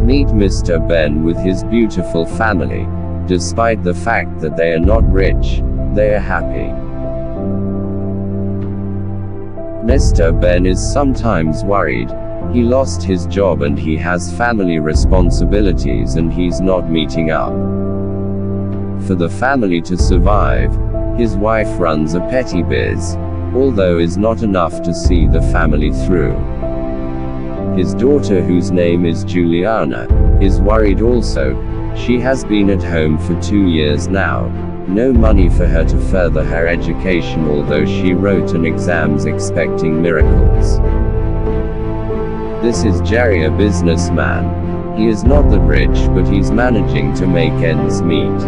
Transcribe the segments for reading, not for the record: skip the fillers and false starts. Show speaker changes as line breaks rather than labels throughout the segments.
Meet Mr. Ben with his beautiful family. Despite the fact that they are not rich, they are happy. Mr. Ben is sometimes worried. He lost his job and he has family responsibilities and he's not meeting up. For the family to survive, his wife runs a petty biz, although is not enough to see the family through. His daughter, whose name is Juliana, is worried also. She has been at home for 2 years now. No money for her to further her education, although she wrote an exams expecting miracles. This is Jerry, a businessman. He is not that rich, but he's managing to make ends meet.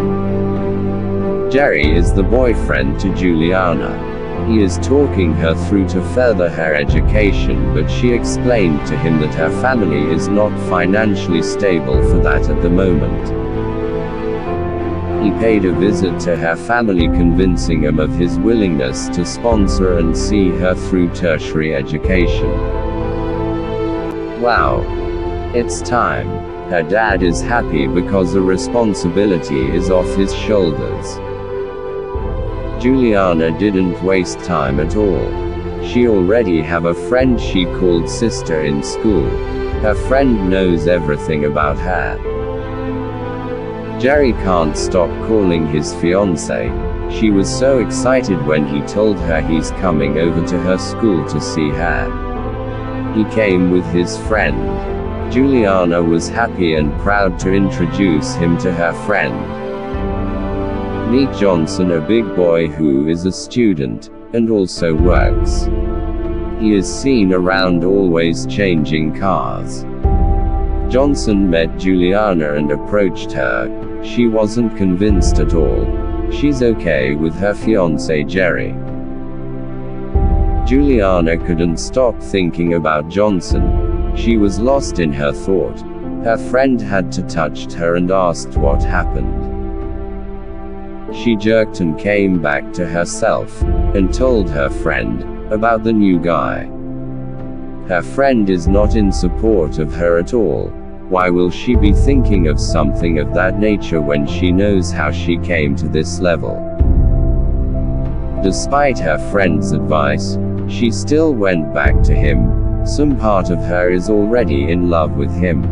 Jerry is the boyfriend to Juliana. He is talking her through to further her education, but she explained to him that her family is not financially stable for that at the moment. He paid a visit to her family, convincing them of his willingness to sponsor and see her through tertiary education. Wow. It's time. Her dad is happy because a responsibility is off his shoulders. Juliana didn't waste time at all. She already have a friend she called sister in school. Her friend knows everything about her. Jerry can't stop calling his fiancée. She was so excited when he told her he's coming over to her school to see her. He came with his friend. Juliana was happy and proud to introduce him to her friend. Meet Johnson, a big boy who is a student, and also works. He is seen around always changing cars. Johnson met Juliana and approached her. She wasn't convinced at all. She's okay with her fiancé Jerry. Juliana couldn't stop thinking about Johnson. She was lost in her thought. Her friend had touched her and asked what happened. She jerked and came back to herself, and told her friend about the new guy. Her friend is not in support of her at all. Why will she be thinking of something of that nature when she knows how she came to this level? Despite her friend's advice, she still went back to him. Some part of her is already in love with him.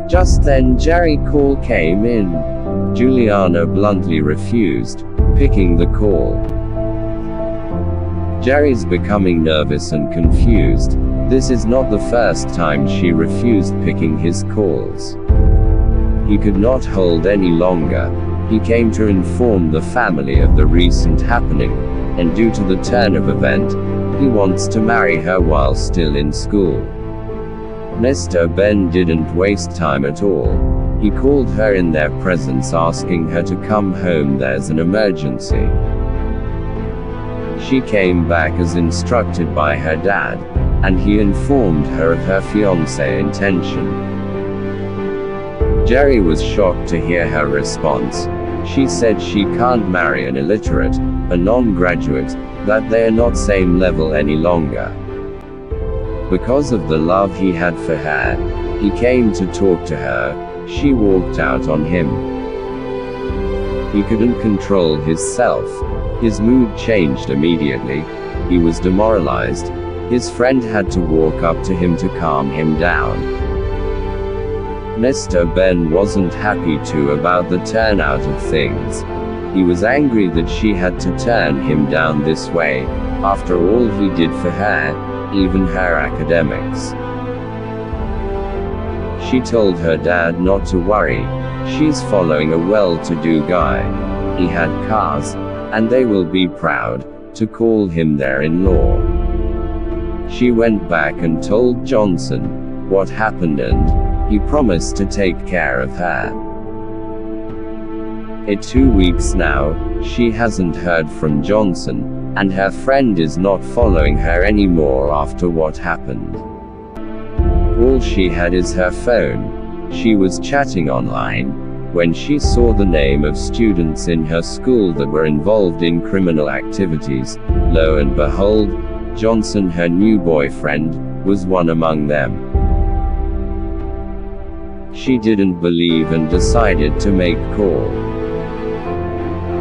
Just then Jerry's call came in. Juliana bluntly refused, picking the call. Jerry's becoming nervous and confused. This is not the first time she refused picking his calls. He could not hold any longer. He came to inform the family of the recent happening, and due to the turn of event, he wants to marry her while still in school. Mr. Ben didn't waste time at all. He called her in their presence, asking her to come home, there's an emergency. She came back as instructed by her dad, and he informed her of her fiancé's intention. Jerry was shocked to hear her response. She said she can't marry an illiterate, a non-graduate, that they are not same level any longer. Because of the love he had for her, he came to talk to her. She walked out on him. He couldn't control himself. His mood changed immediately. He was demoralized. His friend had to walk up to him to calm him down. Mr. Ben wasn't happy too about the turnout of things. He was angry that she had to turn him down this way, after all he did for her, even her academics. She told her dad not to worry. She's following a well-to-do guy. He had cars, and they will be proud to call him their in-law. She went back and told Johnson what happened, and he promised to take care of her. It's 2 weeks now, she hasn't heard from Johnson, and her friend is not following her anymore after what happened. All she had is her phone. She was chatting online when she saw the name of students in her school that were involved in criminal activities. Lo and behold, Johnson, her new boyfriend, was one among them. She didn't believe and decided to make call.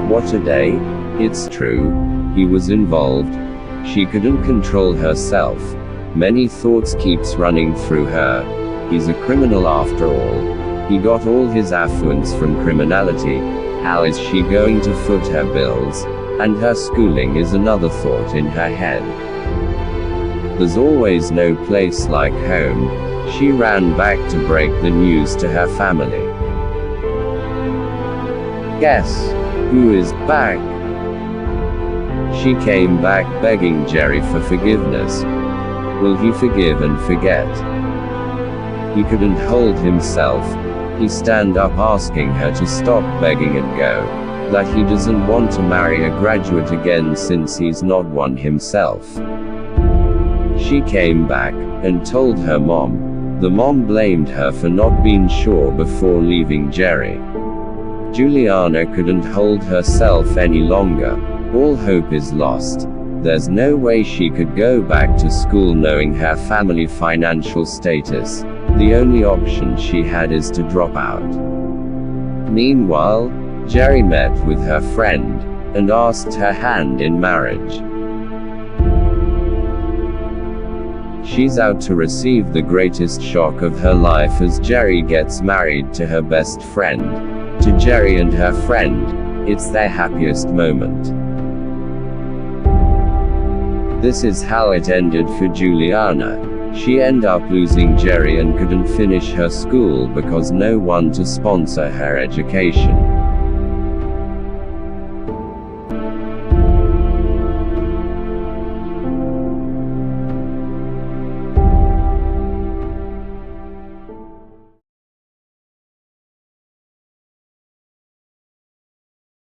What a day. It's true. He was involved. She couldn't control herself. Many thoughts keeps running through her. He's a criminal after all. He got all his affluence from criminality. How is she going to foot her bills? And her schooling is another thought in her head. There's always no place like home. She ran back to break the news to her family. Guess who is back? She came back begging Jerry for forgiveness. Will he forgive and forget? He couldn't hold himself. He stand up asking her to stop begging and go. That he doesn't want to marry a graduate again since he's not one himself. She came back and told her mom. The mom blamed her for not being sure before leaving Jerry. Juliana couldn't hold herself any longer. All hope is lost. There's no way she could go back to school knowing her family financial status. The only option she had is to drop out. Meanwhile, Jerry met with her friend and asked her hand in marriage. She's out to receive the greatest shock of her life as Jerry gets married to her best friend. To Jerry and her friend, it's their happiest moment. This is how it ended for Juliana. She ended up losing Jerry and couldn't finish her school because no one to sponsor her education.